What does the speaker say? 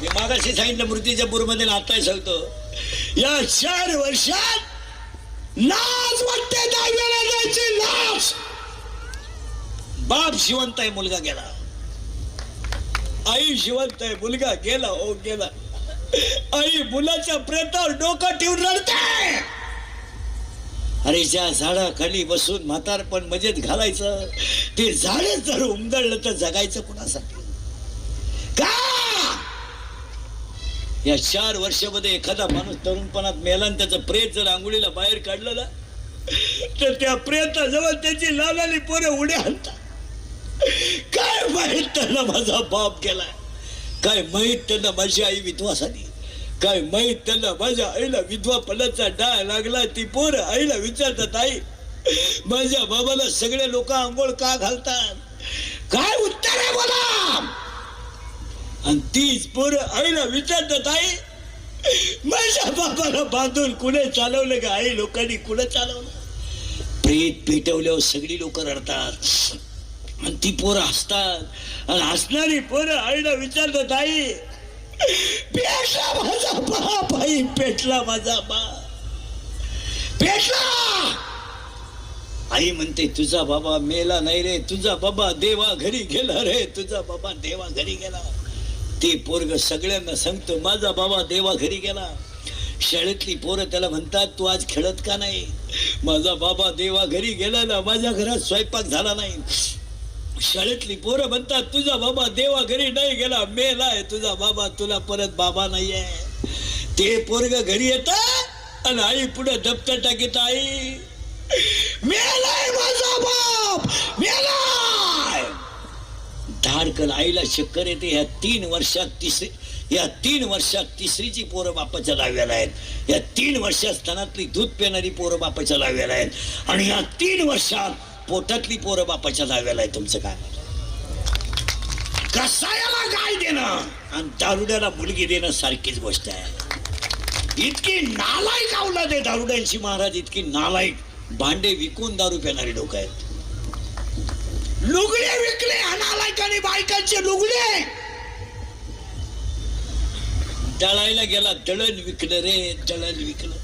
मी मागाशी सांगितलं मूर्तीच्या पूर्वमध्ये आताही सांगतो, या 4 वर्षात लाज वाटते दहाव्याला जायची लाज. बाप जिवंत आहे, मुलगा गेला. आई जिवंत आहे, मुलगा गेला. हो गेला. आई मुलाच्या प्रेतावर डोकं ठेवून रडते. अरे ज्या झाडाखाली बसून म्हातारपण मजेत घालायचं, ते झाडच जर उमदळलं तर जगायचं कुणासाठी? का या 4 वर्षामध्ये एखादा माणूस तरुणपणात मेला आणि त्याचं प्रेत जर आंघोळीला बाहेर काढलं ना, तर त्या प्रेताजवळ त्याची लालाली पोरं उड्या आणतात. काय माहित त्यांना माझा बाप गेला, काय माहित त्यांना माझी आई विधवा झाली, काय माहित त्यांना माझ्या आईला विधवापणाचा डाळ लागला. ती पोरं आईला विचारतात, आई माझ्या बाबाला सगळे लोक आंघोळ का घालतात? काय उत्तर आहे बोला? आणि तीच पोरं आईला विचारतात, आई माझ्या बाबाला बांधून कुणी चालवलं का? आई लोकांनी कुणी चालवलं? प्रेत पेटवल्यावर सगळी लोक रडतात आणि ती पोरं हसतात. आणि हसणारी पोरं आईला विचारतात, आई पेटला माझा बाप, आई पेटला माझा बाप, पेटला. आई म्हणते, तुझा बाबा मेला नाही रे, तुझा बाबा देवा घरी गेला रे, तुझा बाबा देवा घरी गेला. ते पोरग सगळ्यांना सांगतो, माझा बाबा देवा घरी गेला. शाळेतली पोरं त्याला म्हणतात, तू आज खेळत का नाही? माझा बाबा देवा घरी गेला ना, माझ्या घरात स्वयंपाक झाला नाही. शाळेतली पोरं म्हणतात, तुझा बाबा देवा घरी नाही गेला, मेलाय तुझा बाबा, तुला परत बाबा नाहीये. ते पोरग घरी येत आणि आई पुढे दप्तर टाकीत, आई मेलाय माझा बाप, मेलाय. धाडकन आईला चक्कर येते. या 3 वर्षात तिसरीची पोरं बापाच्या लाव्याला आहेत. या 3 वर्षात स्तनातली दूध पिणारी पोरं बापाच्या लाव्याला आहेत. आणि या 3 वर्षात पोटातली पोरं बापाच्या लाव्याला आहे. तुमचं काय? कसायाला गाय देणं आणि दारुड्याला मुलगी देणं सारखीच गोष्ट आहे. इतकी नालायक अवलाद आहे दारुड्यांची महाराज, इतकी नालायक. भांडे विकून दारू पिणारी लोक आहेत. लुगडे विकले नालायकांनी, बायकांचे लुगडे. दळायला गेला, दळण विकलं रे, दळण विकलं.